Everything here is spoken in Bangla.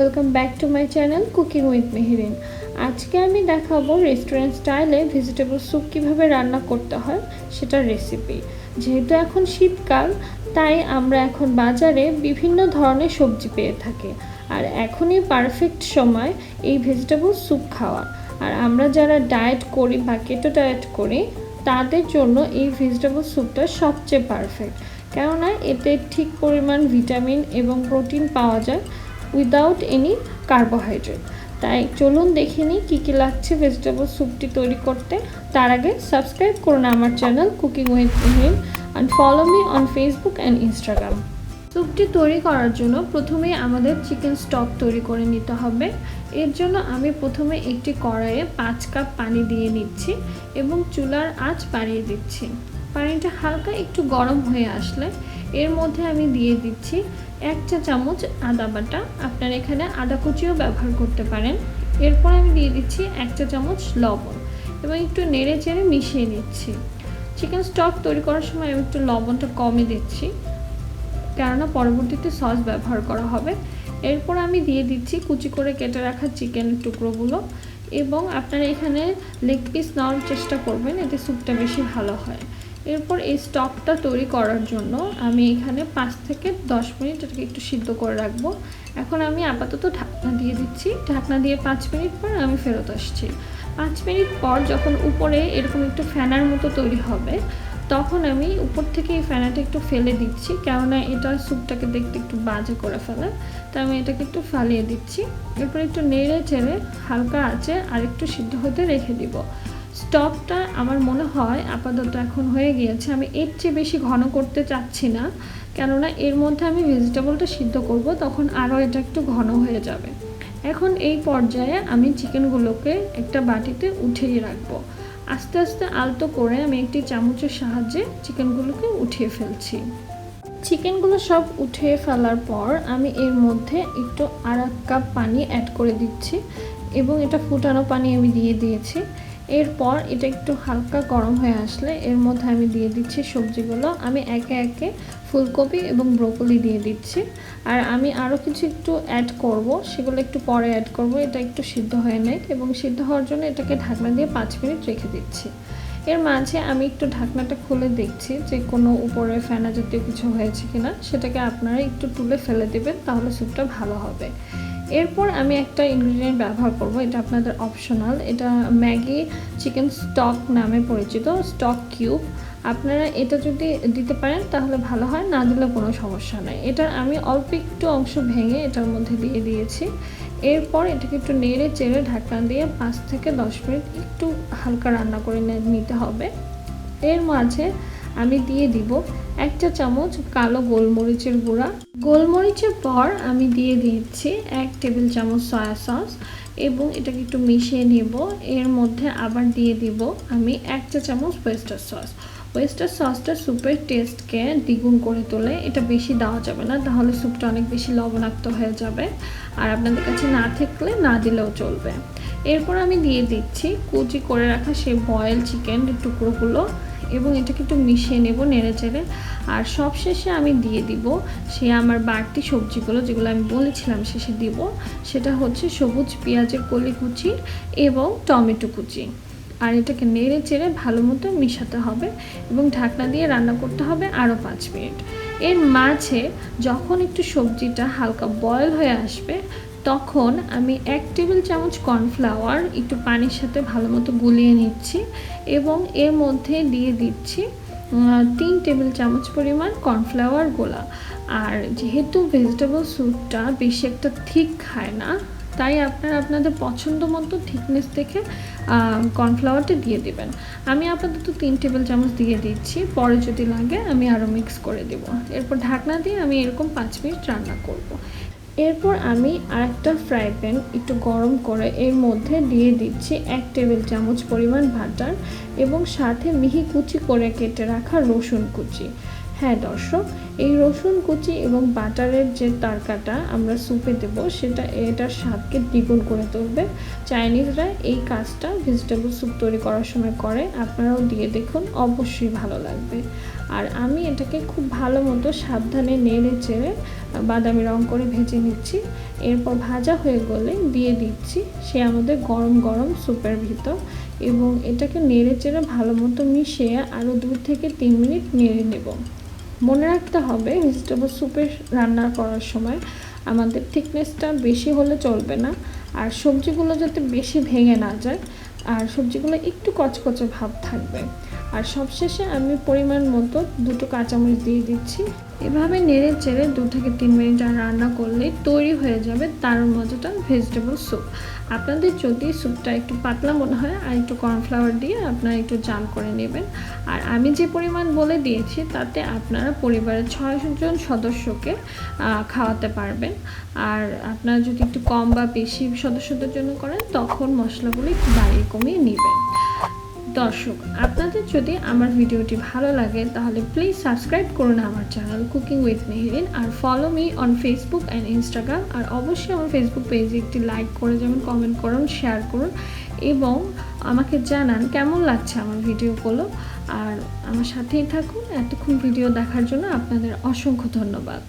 Welcome back to my channel cooking with Meherin. আজকে আমি দেখাবো রেস্টুরেন্ট স্টাইলে ভেজিটেবল স্যুপ কীভাবে রান্না করতে হয় সেটার রেসিপি। যেহেতু এখন শীতকাল, তাই আমরা এখন বাজারে বিভিন্ন ধরনের সবজি পেয়ে থাকি, আর এখনই পারফেক্ট সময় এই ভেজিটেবল স্যুপ খাওয়ার। আর আমরা যারা ডায়েট করি বা কেটো ডায়েট করি তাদের জন্য এই ভেজিটেবল স্যুপটা সবচেয়ে পারফেক্ট, কেননা এতে ঠিক পরিমাণ ভিটামিন এবং প্রোটিন পাওয়া যায় উইদাউট এনি কার্বোহাইড্রেট। তাই চলুন দেখে নিই কী কী লাগছে ভেজিটেবল স্যুপটি তৈরি করতে। তার আগে সাবস্ক্রাইব করুন আমার channel cooking with Meherin and follow me on Facebook and Instagram. স্যুপটি তৈরি করার জন্য প্রথমেই আমাদের চিকেন স্টক তৈরি করে নিতে হবে। এর জন্য আমি প্রথমে একটি কড়াইয়ে 5 কাপ পানি দিয়ে নিচ্ছি এবং চুলার আঁচ বাড়িয়ে দিচ্ছি। পানিটা হালকা একটু গরম হয়ে আসলে এর মধ্যে আমি দিয়ে দিচ্ছি 1 চা চামচ আদা বাটা। আপনারা এখানে আদা কুচিও ব্যবহার করতে পারেন। এরপর আমি দিয়ে দিচ্ছি 1 চা চামচ লবণ এবং একটু নেড়ে চেড়ে মিশিয়ে নিচ্ছি। চিকেন স্টক তৈরি করার সময় আমি একটু লবণটা কমই দিচ্ছি, কেননা পরবর্তীতে সস ব্যবহার করা হবে। এরপর আমি দিয়ে দিচ্ছি কুচি করে কেটে রাখা চিকেনের টুকরোগুলো, এবং আপনারা এখানে লেগ পিস নেওয়ার চেষ্টা করবেন, এতে স্যুপটা বেশি ভালো হয়। এরপর এই স্টকটা তৈরি করার জন্য আমি এখানে 5 থেকে 10 মিনিট এটাকে একটু সিদ্ধ করে রাখবো। এখন আমি আপাতত ঢাকনা দিয়ে দিচ্ছি। ঢাকনা দিয়ে 5 মিনিট পর আমি ফেরত আসছি। 5 মিনিট পর যখন উপরে এরকম একটু ফ্যানার মতো তৈরি হবে, তখন আমি উপর থেকে এই ফ্যানাটা একটু ফেলে দিচ্ছি, কেননা এটা স্যুপটাকে দেখতে একটু বাজে করে ফেলে। তাই আমি এটাকে একটু ফালিয়ে দিচ্ছি। এরপর একটু নেড়ে চেড়ে হালকা আঁচে আর একটু সিদ্ধ হতে রেখে দিব। স্টকটা আমার মনে হয় আপাতত এখন হয়ে গিয়েছে। আমি এর চেয়ে বেশি ঘন করতে চাচ্ছি না, কেননা এর মধ্যে আমি ভেজিটেবলটা সিদ্ধ করব, তখন আরও এটা একটু ঘন হয়ে যাবে। এখন এই পর্যায়ে আমি চিকেনগুলোকে একটা বাটিতে উঠিয়ে রাখবো। আস্তে আস্তে আলতো করে আমি একটি চামচের সাহায্যে চিকেনগুলোকে উঠিয়ে ফেলছি। চিকেনগুলো সব উঠিয়ে ফেলার পর আমি এর মধ্যে একটু 1/2 কাপ পানি অ্যাড করে দিচ্ছি, এবং এটা ফুটানো পানি আমি দিয়ে দিয়েছি। এরপর এটা একটু হালকা গরম হয়ে আসলে এর মধ্যে আমি দিয়ে দিচ্ছি সবজিগুলো। আমি একে একে ফুলকপি এবং ব্রোকলি দিয়ে দিচ্ছি, আর আমি আরও কিছু একটু অ্যাড করব, সেগুলো একটু পরে অ্যাড করব। এটা একটু সিদ্ধ হয়ে নেয়, এবং সিদ্ধ হওয়ার জন্য এটাকে ঢাকনা দিয়ে 5 মিনিট রেখে দিচ্ছি। এর মাঝে আমি একটু ঢাকনাটা খুলে দেখছি যে কোনো উপরে ফেনা জাতীয় কিছু হয়েছে কিনা। সেটাকে আপনারা একটু তুলে ফেলে দেবেন, তাহলে স্যুপটা ভালো হবে। এরপর আমি একটা ইনগ্রিডিয়েন্ট ব্যবহার করব, এটা আপনাদের অপশনাল। এটা ম্যাগি চিকেন স্টক নামে পরিচিত, স্টক কিউব। আপনারা এটা যদি দিতে পারেন তাহলে ভালো হয়, না দিলে কোনো সমস্যা নেই। এটার আমি অল্প একটু অংশ ভেঙে এটার মধ্যে দিয়ে দিয়েছি। এরপর এটাকে একটু নেড়ে চেড়ে ঢাকনা দিয়ে 5 থেকে 10 মিনিট একটু হালকা রান্না করে নিতে হবে। এর মাঝে আমি দিয়ে দিব 1 চা চামচ কালো গোলমরিচের গুঁড়া। গোলমরিচের পর আমি দিয়ে দিচ্ছি 1 টেবিল চামচ সয়া সস, এবং এটাকে একটু মিশিয়ে নেব। এর মধ্যে আবার দিয়ে দিব আমি 1 চা চামচ ওয়েস্টার সস। ওয়েস্টার সসটা স্যুপের টেস্টকে দ্বিগুণ করে তোলে। এটা বেশি দেওয়া যাবে না, তাহলে স্যুপটা অনেক বেশি লবণাক্ত হয়ে যাবে। আর আপনাদের কাছে না থাকলে না দিলেও চলবে। এরপর আমি দিয়ে দিচ্ছি কুচি করে রাখা সেই বয়েল চিকেনের টুকরোগুলো, এবং এটাকে একটু মিশিয়ে নেব নেড়ে চেড়ে। আর সবশেষে আমি দিয়ে দিব সে আমার বাড়তি সবজিগুলো, যেগুলো আমি বলেছিলাম শেষে দিব। সেটা হচ্ছে সবুজ পেঁয়াজের কলি কুচি এবং টমেটো কুচি। আর এটাকে নেড়ে চেড়ে ভালো মতো মিশাতে হবে, এবং ঢাকনা দিয়ে রান্না করতে হবে আরও 5 মিনিট। এর মাঝে যখন একটু সবজিটা হালকা বয়েল হয়ে আসবে, তখন আমি 1 টেবিল চামচ কর্নফ্লাওয়ার একটু পানির সাথে ভালো মতো গুলিয়ে নিচ্ছি, এবং এর মধ্যে দিয়ে দিচ্ছি 3 টেবিল চামচ পরিমাণ কর্নফ্লাওয়ার গোলা। আর যেহেতু ভেজিটেবল স্যুপটা বেশি একটা থিক খায় না, তাই আপনারা আপনাদের পছন্দ মতো থিকনেস দেখে কর্নফ্লাওয়ারটা দিয়ে দেবেন। আমি আপাতত 3 টেবিল চামচ দিয়ে দিচ্ছি, পরে যদি লাগে আমি আরও মিক্স করে দেব। এরপর ঢাকনা দিয়ে আমি এরকম 5 মিনিট রান্না করব। এরপর আমি আরেকটা ফ্রাই প্যান একটু গরম করে এর মধ্যে দিয়ে দিচ্ছি 1 টেবিল চামচ পরিমাণ বাটার, এবং সাথে মিহি কুচি করে কেটে রাখা রসুন কুচি। হ্যাঁ দর্শক, এই রসুন কুচি এবং বাটারের যে তড়কাটা আমরা স্যুপে দেব সেটা এটার স্বাদকে দ্বিগুণ করে তুলবে। চাইনিজরা এই কাজটা ভেজিটেবল স্যুপ তৈরি করার সময় করে, আপনারাও দিয়ে দেখুন, অবশ্যই ভালো লাগবে। আর আমি এটাকে খুব ভালো মতো সাবধানে নেড়ে চেড়ে বাদামি রং করে ভেজে নিচ্ছি। এরপর ভাজা হয়ে গেলে দিয়ে দিচ্ছি সে আমাদের গরম গরম স্যুপের ভিতর, এবং এটাকে নেড়ে চেড়ে ভালো মতো মিশিয়ে আরও 2 থেকে 3 মিনিট নেড়ে নেব। মনে রাখতে হবে ভেজিটেবল স্যুপের রান্না করার সময় আমাদের থিকনেসটা বেশি হলে চলবে না, আর সবজিগুলো যাতে বেশি ভেঙে না যায়, আর সবজিগুলো একটু কচকচে ভাব থাকবে। আর সবশেষে আমি পরিমাণ মতো 2টো কাঁচামরিচ দিয়ে দিচ্ছি। এভাবে নেড়ে চেড়ে 2 থেকে 3 মিনিট রান্না করলে তৈরি হয়ে যাবে দারুণ মজাদার ভেজিটেবল স্যুপ। আপনাদের যদি স্যুপটা একটু পাতলা মনে হয় আর একটু কর্নফ্লাওয়ার দিয়ে আপনারা একটু জাল করে নেবেন। আর আমি যে পরিমাণ বলে দিয়েছি তাতে আপনারা পরিবারের 6 জন সদস্যকে খাওয়াতে পারবেন। আর আপনারা যদি একটু কম বা বেশি সদস্যদের জন্য করেন তখন মশলাগুলো একটু বাড়িয়ে কমিয়ে নেবেন। দর্শক, আপনাদের যদি আমার ভিডিওটি ভালো লাগে তাহলে প্লিজ সাবস্ক্রাইব করুন আমার চ্যানেল কুকিং উইথ মেহেরিন, আর follow me on Facebook and Instagram. আর অবশ্যই আমার ফেসবুক পেজে একটি লাইক করে যাবেন, কমেন্ট করুন, শেয়ার করুন এবং আমাকে জানান কেমন লাগছে আমার ভিডিওগুলো। আর আমার সাথেই থাকুন। এতক্ষণ ভিডিও দেখার জন্য আপনাদের অসংখ্য ধন্যবাদ।